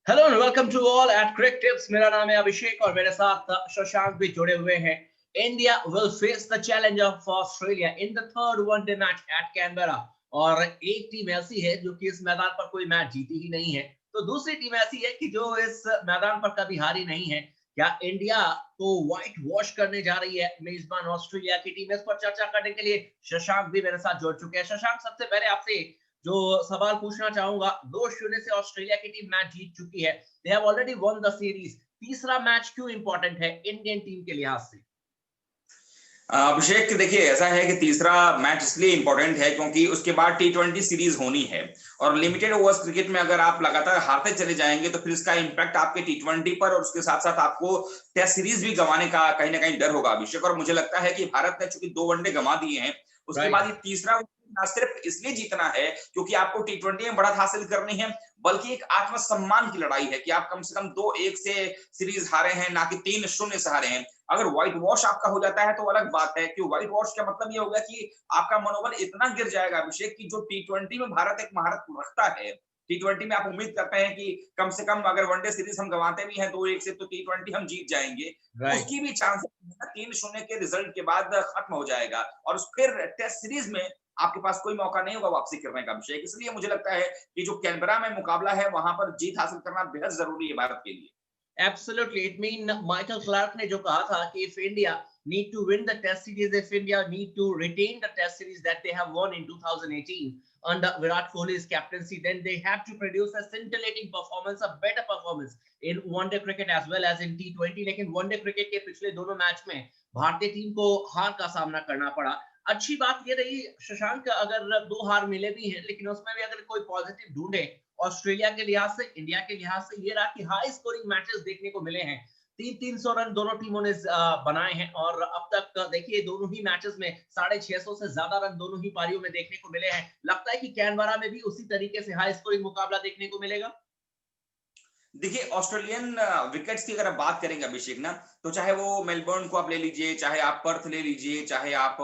Hello and welcome to all at cric tips. मेरा नाम है अभिषेक और मेरे साथ शशांक भी जुड़े हुए हैं। India will face the challenge of Australia in the third one day match at Canberra. और एक टीम ऐसी है जो कि इस मैदान पर कोई मैच जीती ही नहीं है, तो दूसरी टीम ऐसी है कि जो इस मैदान पर कभी हारी नहीं है। क्या इंडिया तो व्हाइट वॉश करने जा रही है मेजबान ऑस्ट्रेलिया की टीम? इस पर चर्चा करने के लिए शशांक भी मेरे साथ जुड़ चुके हैं। शशांक, सबसे पहले आपसे जो सवाल पूछना चाहूंगा, 2-0 से ऑस्ट्रेलिया की टीम मैच जीत चुकी है। They have already one the series. तीसरा मैच क्यों इंपॉर्टेंट है इंडियन टीम के लिहाज से? अभिषेक, देखिए ऐसा है कि तीसरा मैच इसलिए इंपॉर्टेंट है क्योंकि उसके बाद टी20 सीरीज होनी है। और लिमिटेड ओवर्स क्रिकेट में अगर आप लगातार हारते चले जाएंगे तो फिर इसका इंपैक्ट आपके टी20 पर और उसके साथ साथ आपको टेस्ट सीरीज भी गंवाने का कहीं ना कहीं डर होगा अभिषेक। और मुझे लगता है कि भारत ने चूंकि 2 वनडे गंवा दिए हैं, उसके बाद राइट। ये तीसरा ना सिर्फ इसलिए जीतना है क्योंकि आपको टी20 में बढ़त हासिल करनी है, बल्कि एक आत्मसम्मान की लड़ाई है कि आप कम से कम 2-1 से सीरीज हारे हैं, ना कि 3-0 से हारे हैं। अगर व्हाइट वॉश आपका हो जाता है तो अलग बात है कि व्हाइट वॉश का मतलब ये होगा कि आपका मनोबल इतना गिर जाएगा अभिषेक कि जो टी20 में भारत एक महारत रखता है, टी20 में आप उम्मीद करते हैं कि कम से कम अगर वनडे सीरीज हम गंवाते भी हैं 2-1 से तो टी20 हम जीत जाएंगे, राइट। उसकी भी चांसेस 3-0 के रिजल्ट के बाद खत्म हो जाएगा। और फिर टेस्ट सीरीज में आपके पास कोई मौका नहीं होगा वापसी करने का अभिषेक। इसलिए मुझे लगता है कि जो कैनबरा में मुकाबला है वहां पर जीत हासिल करना बेहद जरूरी है भारत के लिए। Absolutely. It mean Michael Clark ने जो कहा था कि if India need to win the test series, if India need to retain the test series that they have won in 2018 under Virat Kohli's captaincy, then they have to produce a scintillating performance, a better performance in one-day cricket as well as in T20. लेकिन one-day cricket के पिछले दोनों match में भारतीय team को हार का सामना करना पड़ा। अच्छी बात ये रही शशांक, अगर दो हार मिले भी हैं लेकिन उसमें भी अगर कोई पॉजिटिव ढूंढे ऑस्ट्रेलिया के लिहाज से, इंडिया के लिहाज से, ये रहा कि हाई स्कोरिंग मैचेस देखने को मिले हैं। 300 रन दोनों टीमों ने बनाए हैं और अब तक देखिए दोनों ही मैचेस में 650 से ज्यादा रन दोनों ही पारियों में देखने को मिले हैं। लगता है कि कैनबरा में भी उसी तरीके से हाई स्कोरिंग मुकाबला देखने को मिलेगा। देखिए ऑस्ट्रेलियन विकेट्स की अगर आप बात करेंगे अभिषेक ना, तो चाहे वो मेलबर्न को आप ले लीजिए, चाहे आप पर्थ ले लीजिए, चाहे आप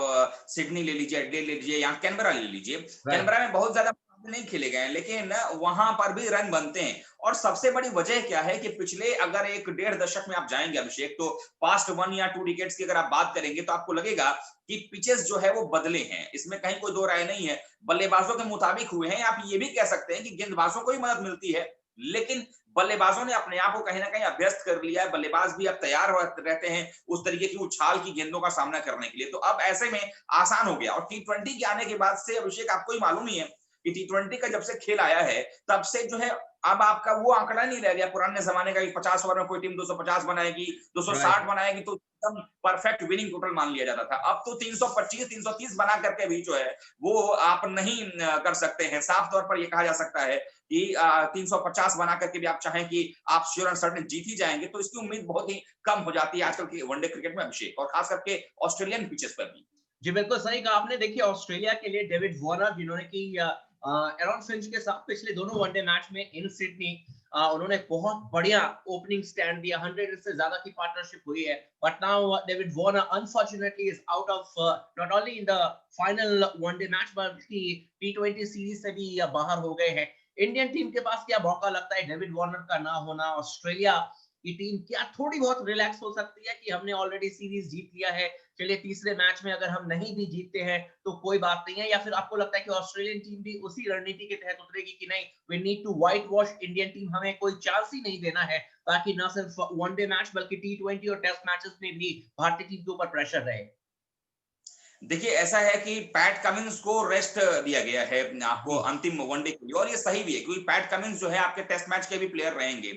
सिडनी ले लीजिए, एडिलेड ले लीजिए, या कैनबरा ले लीजिए। राइट। कैनबरा में बहुत ज्यादा मुकाबले नहीं खेले गए हैं, लेकिन वहां पर भी रन बनते हैं। और सबसे बड़ी वजह क्या है कि पिछले अगर एक डेढ़ दशक में आप जाएंगे अभिषेक, तो पास्ट 1 या 2 डिकेट्स की अगर आप बात करेंगे तो आपको लगेगा कि पिचेस जो है वो बदले हैं। इसमें कहीं कोई दो राय नहीं है, बल्लेबाजों के मुताबिक हुए हैं। आप ये भी कह सकते हैं कि गेंदबाजों को ही मदद मिलती है, लेकिन बल्लेबाजों ने अपने आप को कहीं ना कहीं अभ्यस्त कर लिया है। बल्लेबाज भी अब तैयार रहते हैं उस तरीके की उछाल की गेंदों का सामना करने के लिए। तो अब ऐसे में आसान हो गया। और टी20 के आने के बाद से अभिषेक, आपको ही मालूम ही है कि टी20 का जब से खेल आया है तब से जो है अब आपका वो आंकड़ा नहीं रह गया पुराने जमाने का कि 50 ओवर में कोई टीम 250 बनाएगी, 260 राइट। बनाएगी तो एकदम परफेक्ट विनिंग टोटल मान लिया जाता था। अब तो 325 330 बना करके भी जो है वो आप नहीं कर सकते हैं। साफ तौर पर यह कहा जा सकता है कि 350 बना करके भी आप चाहें कि आप श्योर एंड सर्टेन जीत ही जाएंगे, तो इसकी उम्मीद बहुत ही कम हो जाती है आजकल के वनडे क्रिकेट में अभिषेक, और खास करके ऑस्ट्रेलियन पिचेस पर भी। जी, बिल्कुल सही कहा आपने। देखिए ऑस्ट्रेलिया के लिए डेविड वार्नर, जिन्होंने कि एरॉन फिंच के साथ पिछले दोनों वनडे मैच में इन सिडनी उन्होंने बहुत बढ़िया ओपनिंग स्टैंड दिया। 100 से ज्यादा की पार्टनरशिप हुई है। But now David Warner unfortunately is out of not only in the final one day match बल्कि टी20 सीरीज से भी बाहर हो गए हैं। इंडियन टीम के पास क्या मौका लगता है डेविड वार्नर का ना होना? ऑस्ट्रेलिया की टीम क्या थोड़ी बहुत रिलैक्स हो सकती है कि हमने ऑलरेडी सीरीज जीत लिया है, चलिए तीसरे मैच में अगर हम नहीं भी जीतते हैं तो कोई बात नहीं है? या फिर आपको लगता है कि ऑस्ट्रेलियन टीम भी उसी रणनीति के तहत उतरेगी कि नहीं, we need to whitewash Indian team, हमें कोई चांस ही नहीं देना है ताकि ना सिर्फ वनडे मैच बल्कि टी20 और टेस्ट मैचेस में भी भारतीय टीम के ऊपर प्रेशर रहे? देखिए ऐसा है कि पैट कमिंस को रेस्ट दिया गया है आपको जी। अंतिम वनडे के लिए, और ये सही भी है क्योंकि पैट कमिंस जो है आपके टेस्ट मैच के भी प्लेयर रहेंगे।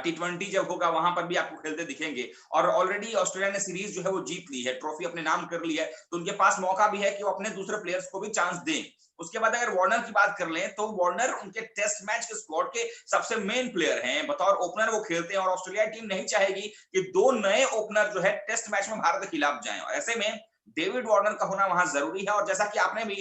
टी20 जब होगा वहां पर भी आपको खेलते दिखेंगे। और ऑलरेडी ऑस्ट्रेलिया ने सीरीज जो है वो जीत ली है, ट्रॉफी अपने नाम कर ली है, तो उनके पास मौका भी है कि वो अपने दूसरे प्लेयर्स को भी चांस दें। उसके बाद अगर वार्नर की बात कर लें तो वार्नर उनके टेस्ट मैच के स्क्वाड के सबसे मेन प्लेयर हैं, बतौर ओपनर वो खेलते हैं। और ऑस्ट्रेलिया टीम नहीं चाहेगी कि दो नए ओपनर जो है टेस्ट मैच में भारत के खिलाफ जाएं, और ऐसे में डेविड वार्नर का होना वहां जरूरी है। और जैसा कि आपने भी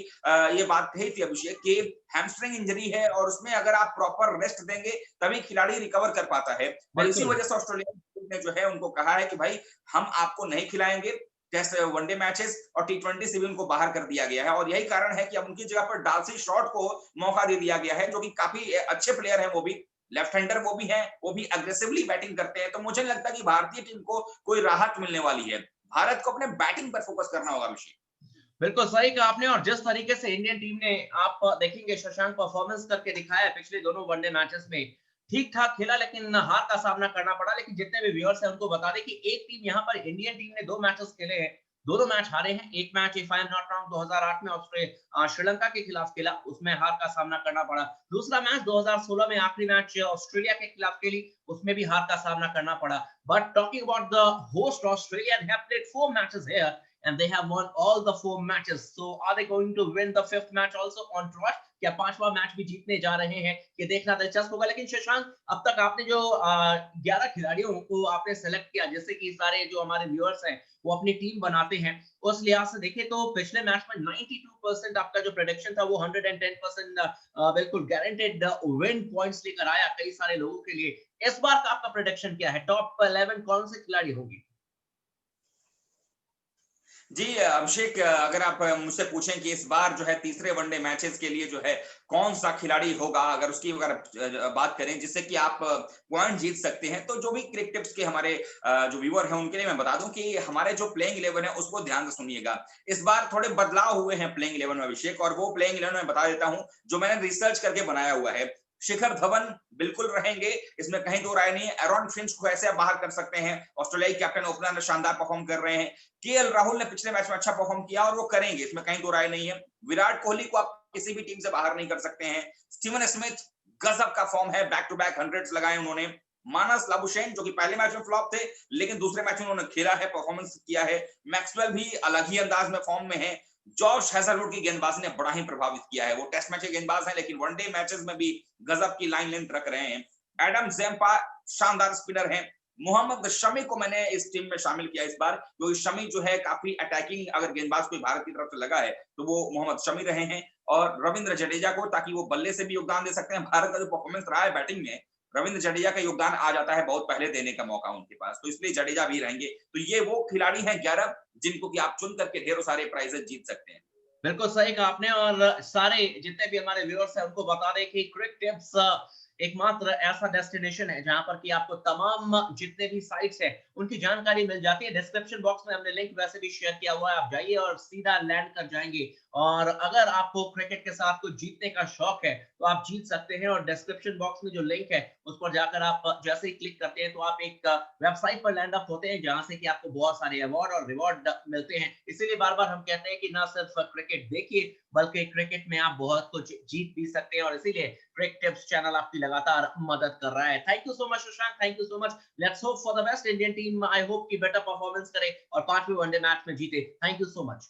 ये बात कही थी अभिषेक कि हैमस्ट्रिंग इंजरी है और उसमें अगर आप प्रॉपर रेस्ट देंगे तभी खिलाड़ी रिकवर कर पाता है। और इसी बिल्कुल। वजह से ऑस्ट्रेलिया ने जो है उनको कहा है कि भाई हम आपको नहीं खिलाएंगे टेस्ट वनडे मैचेस, और टी20 से भी उनको बाहर कर दिया गया है। और यही कारण है कि अब उनकी जगह पर डार्सी शॉर्ट को मौका दे दिया गया है, जो कि काफी अच्छे प्लेयर हैं वो भी। लेफ्ट हैंडर वो भी हैं, वो भी अग्रेसिवली बैटिंग करते हैं, तो मुझे नहीं लगता कि भारतीय टीम को कोई राहत मिलने वाली है। भारत को अपने बैटिंग पर फोकस करना होगा अभिषेक। बिल्कुल सही कहा आपने। और जिस तरीके से इंडियन टीम ने आप देखेंगे शशांक परफॉर्मेंस करके दिखाया है पिछले दोनों वनडे मैचेस में, ठीक-ठाक खेला लेकिन हार का सामना करना पड़ा। लेकिन जितने भी व्यूअर्स हैं उनको बता दें कि एक टीम यहाँ पर इंडियन टीम ने 2 मैचेस खेले हैं, दोनों मैच हारे हैं। एक match if I am not wrong 2008 में श्रीलंका के खिलाफ खेला, उसमें हार का सामना करना पड़ा। दूसरा मैच 2016 में आखिरी मैच ऑस्ट्रेलिया के खिलाफ खेली, उसमें भी हार का सामना करना पड़ा। But talking about the host Australia, they have played 4 matches here and they have won all the 4 matches. So are they going to win the 5th match also on trot? क्या पांचवा मैच भी जीतने जा रहे हैं? ये देखना दिलचस्प होगा। लेकिन शशांक, अब तक आपने जो 11 खिलाड़ियों को आपने सेलेक्ट किया, जिससे कि सारे जो हमारे व्यूअर्स हैं वो अपनी टीम बनाते हैं, उस लिहाज से देखें तो पिछले मैच में 92% आपका जो प्रेडिक्शन था वो 110% बिल्कुल गारंटेड विन पॉइंट्स लेकर आया कई सारे लोगों के लिए। इस बार का आपका प्रेडिक्शन क्या है? टॉप 11 कौन से खिलाड़ी होंगे? जी अभिषेक, अगर आप मुझसे पूछें कि इस बार जो है तीसरे वनडे मैचेस के लिए जो है कौन सा खिलाड़ी होगा, अगर उसकी अगर बात करें जिससे कि आप पॉइंट जीत सकते हैं, तो जो भी क्रिक टिप्स के हमारे जो व्यूअर हैं उनके लिए मैं बता दूं कि हमारे जो प्लेइंग 11 है उसको ध्यान से सुनिएगा। इस बार थोड़े बदलाव हुए हैं प्लेइंग 11 में अभिषेक, और वो प्लेइंग 11 मैं बता देता हूं जो मैंने रिसर्च करके बनाया हुआ है। शिखर धवन बिल्कुल रहेंगे, इसमें कहीं दो राय नहीं है। एरॉन फिंच को ऐसे आप बाहर कर सकते हैं, ऑस्ट्रेलियाई कैप्टन ओपनर शानदार परफॉर्म कर रहे हैं। केएल राहुल ने पिछले मैच में अच्छा परफॉर्म किया और वो करेंगे, इसमें कहीं दो राय नहीं है। विराट कोहली को आप किसी भी टीम से बाहर नहीं कर सकते हैं। स्टीवन स्मिथ गजब का फॉर्म है, बैक टू बैक हंड्रेड्स लगाए उन्होंने। मानस लाबुशेन जो कि पहले मैच में फ्लॉप थे लेकिन दूसरे मैच में उन्होंने खेला है, परफॉर्मेंस किया है। मैक्सवेल भी अलग ही अंदाज में फॉर्म में है। जॉर्ज हैजलवुड की गेंदबाजी ने बड़ा ही प्रभावित किया है। वो टेस्ट मैच के गेंदबाज हैं लेकिन वनडे मैचेस में भी गजब की लाइन लेंथ रख रहे हैं। एडम जेम्पा शानदार स्पिनर हैं। मोहम्मद शमी को मैंने इस टीम में शामिल किया इस बार, क्योंकि शमी जो है काफी अटैकिंग, अगर गेंदबाज कोई भारत की तरफ से लगा है तो वो मोहम्मद शमी रहे हैं। और रविंद्र जडेजा को, ताकि वो बल्ले से भी योगदान दे सकते हैं। भारत का जो परफॉर्मेंस रहा है बैटिंग में, रविंद्र जडेजा का योगदान आ जाता है बहुत पहले देने का मौका उनके पास, तो इसलिए जडेजा भी रहेंगे। तो ये वो खिलाड़ी हैं 11 जिनको कि आप चुन करके ढेरों सारे प्राइजेस जीत सकते हैं। बिल्कुल सही कहा आपने। और सारे जितने भी हमारे व्यूअर्स हैं उनको बता दें कि क्रिक टिप्स एकमात्र ऐसा डेस्टिनेशन है जहां पर कि आपको तमाम जितने भी साइट्स हैं उनकी जानकारी मिल जाती है। डिस्क्रिप्शन बॉक्स में हमने लिंक वैसे भी शेयर किया हुआ है, आप जाइए और सीधा लैंड कर जाएंगे। और अगर आपको क्रिकेट के साथ कुछ जीतने का शौक है तो आप जीत सकते हैं। और डिस्क्रिप्शन बॉक्स में जो लिंक है उस पर जाकर आप जैसे ही क्लिक करते हैं तो आप एक वेबसाइट पर लैंड अप होते हैं जहां से कि आपको बहुत सारे अवार्ड और रिवॉर्ड मिलते हैं। इसीलिए बार बार हम कहते हैं कि ना सिर्फ क्रिकेट देखिए बल्कि क्रिकेट में आप बहुत कुछ जीत भी सकते हैं। और इसीलिए क्रिक टिप्स चैनल आपकी लगातार मदद कर रहा है। Thank you so much Shashank, thank you so much. Let's hope for the best. Indian team I hope की बेटर परफॉर्मेंस करे और 5वें वनडे मैच में जीते। Thank you so much.